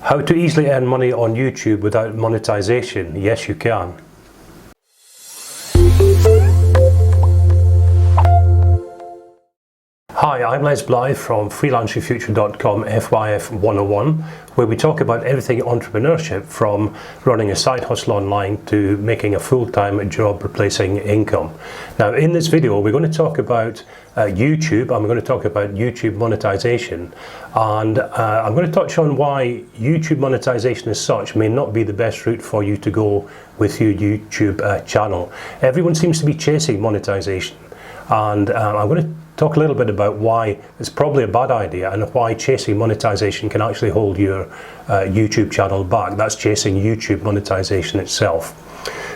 How to easily earn money on YouTube without monetization? Yes, you can. Hi, I'm Les Blythe from freelancerfuture.com FYF 101, where we talk about everything entrepreneurship, from running a side hustle online to making a full-time job replacing income. Now, in this video, we're going to talk about YouTube, and we're going to talk about YouTube monetization, and I'm going to touch on why YouTube monetization as such may not be the best route for you to go with your YouTube channel. Everyone seems to be chasing monetization, and I'm going to talk a little bit about why it's probably a bad idea and why chasing monetization can actually hold your YouTube channel back. That's chasing YouTube monetization itself.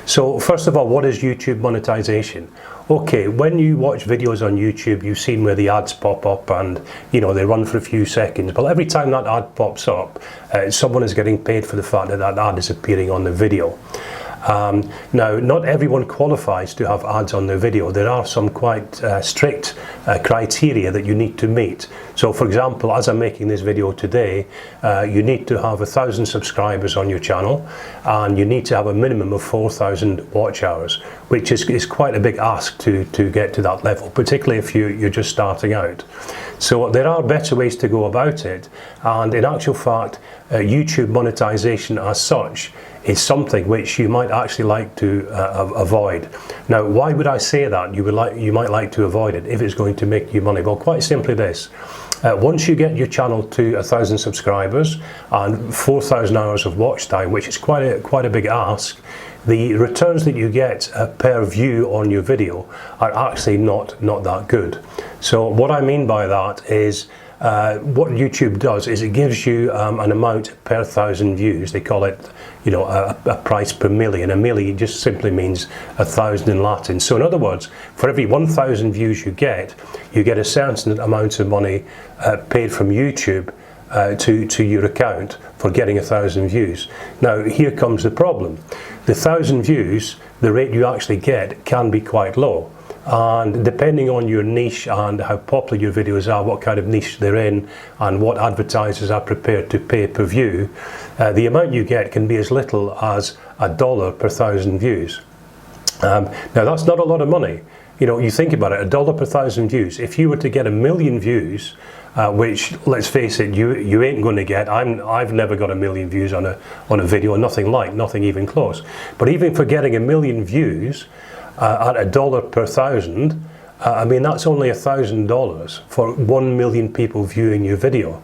So first of all, what is YouTube monetization? Okay, when you watch videos on YouTube, you've seen where the ads pop up and they run for a few seconds. Well, every time that ad pops up, someone is getting paid for the fact that that ad is appearing on the video. Now, not everyone qualifies to have ads on their video. There are some quite strict criteria that you need to meet. So, for example, as I'm making this video today, you need to have 1,000 subscribers on your channel, and you need to have a minimum of 4,000 watch hours, which is quite a big ask to get to that level, particularly if you're just starting out. So there are better ways to go about it, and in actual fact, YouTube monetization as such is something which you might actually like to avoid. Now, why would I say that? You might like to avoid it if it's going to make you money. Well, quite simply this. Once you get your channel to 1,000 subscribers and 4,000 hours of watch time, which is quite a big ask, the returns that you get per view on your video are actually not that good. So what I mean by that is what YouTube does is it gives you an amount per 1,000 views. They call it, a price per million. A million just simply means 1,000 in Latin. So in other words, for every 1,000 views you get a certain amount of money paid from YouTube to your account for getting 1,000 views. Now, here comes the problem. The 1,000 views, the rate you actually get can be quite low. And depending on your niche and how popular your videos are, what kind of niche they're in, and what advertisers are prepared to pay per view, the amount you get can be as little as $1 per 1,000 views. Now, that's not a lot of money. You think about it, $1 per 1,000 views. If you were to get 1 million views, which, let's face it, you ain't going to get. I've never got 1 million views on a video, nothing even close. But even for getting 1 million views at $1 per 1,000, I mean, that's only $1,000 for 1 million people viewing your video.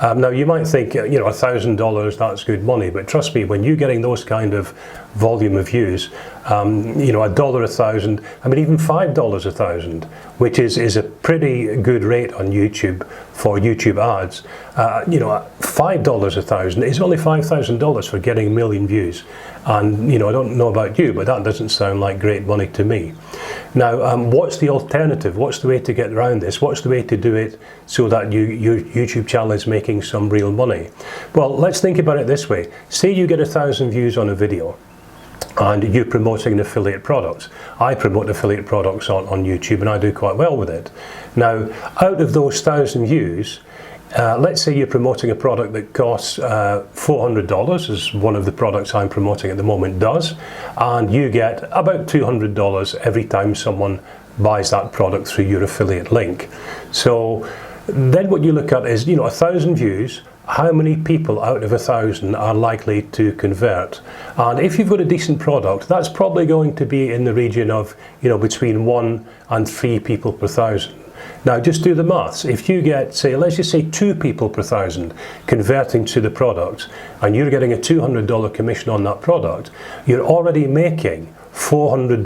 Now, you might think, $1,000, that's good money, but trust me, when you're getting those kind of volume of views, $1 1,000, I mean, even $5 1,000, which is a pretty good rate on YouTube for YouTube ads. $5 1,000 is only $5,000 for getting 1 million views. And, I don't know about you, but that doesn't sound like great money to me. Now, what's the alternative? What's the way to get around this? What's the way to do it so that your YouTube channel is making some real money? Well, let's think about it this way. Say you get 1,000 views on a video, and you're promoting an affiliate product. I promote affiliate products on YouTube, and I do quite well with it. Now, out of those 1,000 views, let's say you're promoting a product that costs $400, as one of the products I'm promoting at the moment does, and you get about $200 every time someone buys that product through your affiliate link. So then what you look at is, 1,000 views, how many people out of 1,000 are likely to convert? And if you've got a decent product, that's probably going to be in the region of, between 1 and 3 people per 1,000. Now, just do the maths. If you get, say, let's just say 2 people per 1,000 converting to the product, and you're getting a $200 commission on that product, you're already making $400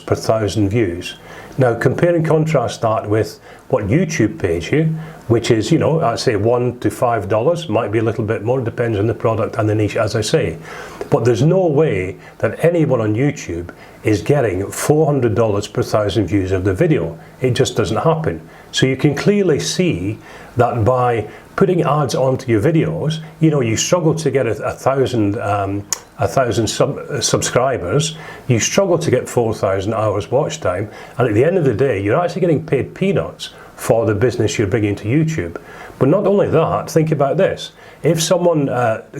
per 1,000 views. Now, compare and contrast that with what YouTube pays you, which is, I'd say $1 to $5, might be a little bit more, depends on the product and the niche, as I say. But there's no way that anyone on YouTube is getting $400 per 1,000 views of the video. It just doesn't happen. So you can clearly see that by putting ads onto your videos, you struggle to get 1,000 subscribers, you struggle to get 4,000 hours watch time, and at the end of the day, you're actually getting paid peanuts for the business you're bringing to YouTube. But not only that, think about this. If someone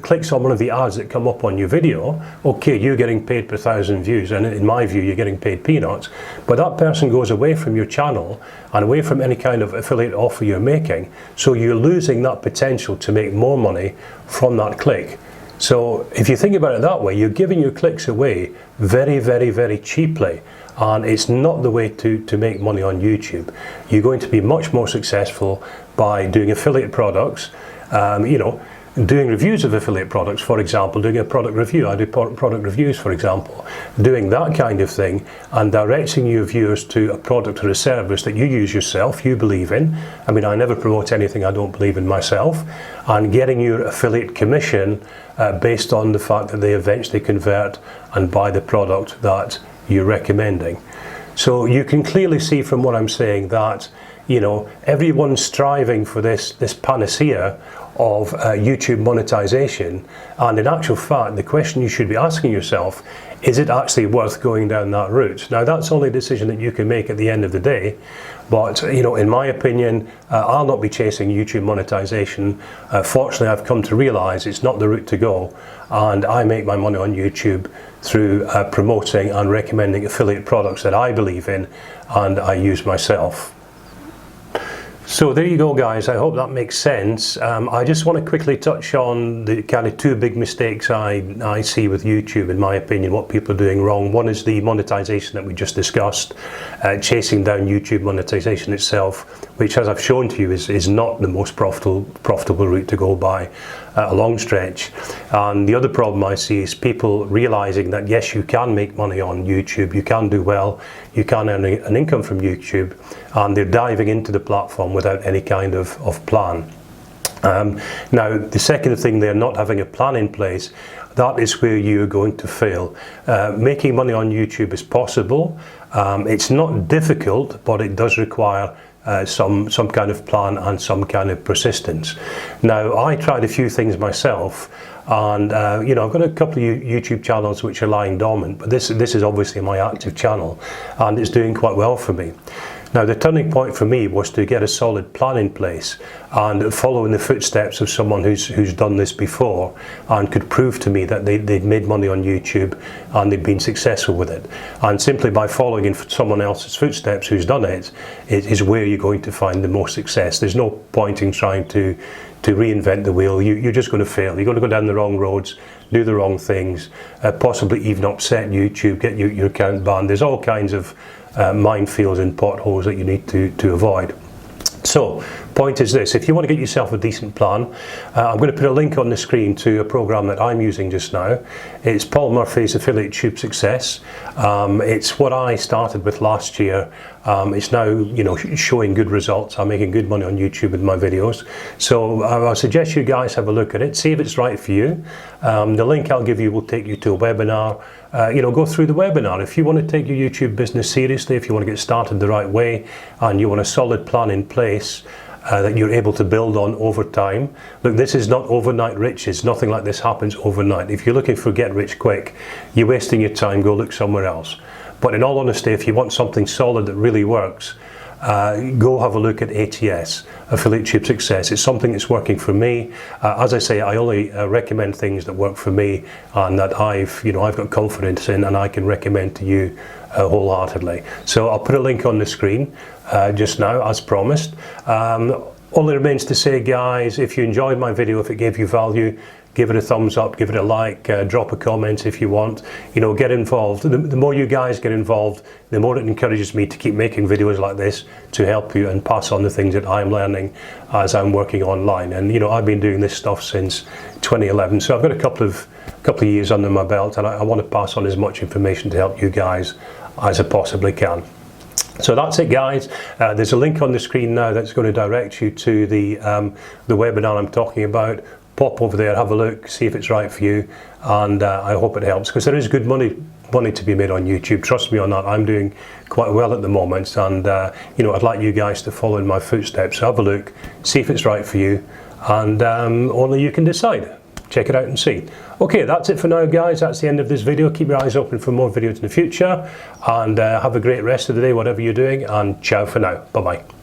clicks on one of the ads that come up on your video, okay, you're getting paid per 1,000 views, and in my view, you're getting paid peanuts, but that person goes away from your channel and away from any kind of affiliate offer you're making, so you're losing that potential to make more money from that click. So if you think about it that way, you're giving your clicks away very, very, very cheaply. And it's not the way to make money on YouTube. You're going to be much more successful by doing affiliate products, doing reviews of affiliate products, for example, doing a product review. I do product reviews, for example. Doing that kind of thing and directing your viewers to a product or a service that you use yourself, you believe in. I mean, I never promote anything I don't believe in myself. And getting your affiliate commission based on the fact that they eventually convert and buy the product that you're recommending. So you can clearly see from what I'm saying that, everyone's striving for this panacea of YouTube monetization, and in actual fact, the question you should be asking yourself, is it actually worth going down that route? Now, that's only a decision that you can make at the end of the day, but in my opinion, I'll not be chasing YouTube monetization. Fortunately, I've come to realize it's not the route to go, and I make my money on YouTube through promoting and recommending affiliate products that I believe in and I use myself. So there you go, guys. I hope that makes sense. I just want to quickly touch on the kind of two big mistakes I see with YouTube, in my opinion, what people are doing wrong. One is the monetization that we just discussed, chasing down YouTube monetization itself, which, as I've shown to you, is not the most profitable route to go by a long stretch. And the other problem I see is people realizing that yes, you can make money on YouTube, you can do well, you can earn an income from YouTube, and they're diving into the platform without any kind of plan. Now, the second thing, they're not having a plan in place. That is where you're going to fail. Making money on YouTube is possible. It's not difficult, but it does require some kind of plan and some kind of persistence. Now, I tried a few things myself, and I've got a couple of YouTube channels which are lying dormant, but this is obviously my active channel, and it's doing quite well for me. Now, the turning point for me was to get a solid plan in place and follow in the footsteps of someone who's done this before and could prove to me that they'd made money on YouTube and they'd been successful with it. And simply by following in someone else's footsteps who's done it is where you're going to find the most success. There's no point in trying to reinvent the wheel. You're just going to fail. You're going to go down the wrong roads, do the wrong things, possibly even upset YouTube, get your account banned. There's all kinds of minefields and potholes that you need to avoid. So, point is this: if you want to get yourself a decent plan, I'm going to put a link on the screen to a program that I'm using just now. It's Paul Murphy's Affiliate Tube Success. It's what I started with last year. It's now showing good results. I'm making good money on YouTube with my videos. So I suggest you guys have a look at it, see if it's right for you. The link I'll give you will take you to a webinar. Go through the webinar. If you want to take your YouTube business seriously, if you want to get started the right way, and you want a solid plan in place that you're able to build on over time. Look, this is not overnight riches. Nothing like this happens overnight. If you're looking for get rich quick, you're wasting your time. Go look somewhere else. But in all honesty, if you want something solid that really works, go have a look at ATS, Affiliate Tube Success. It's something that's working for me. As I say, I only recommend things that work for me and that I've got confidence in and I can recommend to you wholeheartedly. So I'll put a link on the screen just now, as promised. Only remains to say, guys, if you enjoyed my video, if it gave you value, give it a thumbs up, give it a like, drop a comment if you want. Get involved. The more you guys get involved, the more it encourages me to keep making videos like this to help you and pass on the things that I'm learning as I'm working online. And I've been doing this stuff since 2011, so I've got a couple of years under my belt, and I want to pass on as much information to help you guys as I possibly can. So that's it, guys. There's a link on the screen now that's going to direct you to the webinar I'm talking about. Pop over there, have a look, see if it's right for you, and I hope it helps, because there is good money to be made on YouTube. Trust me on that. I'm doing quite well at the moment, and I'd like you guys to follow in my footsteps. So have a look, see if it's right for you, and only you can decide. Check it out and see. Okay, that's it for now, guys. That's the end of this video. Keep your eyes open for more videos in the future, and have a great rest of the day, whatever you're doing, and ciao for now. Bye-bye.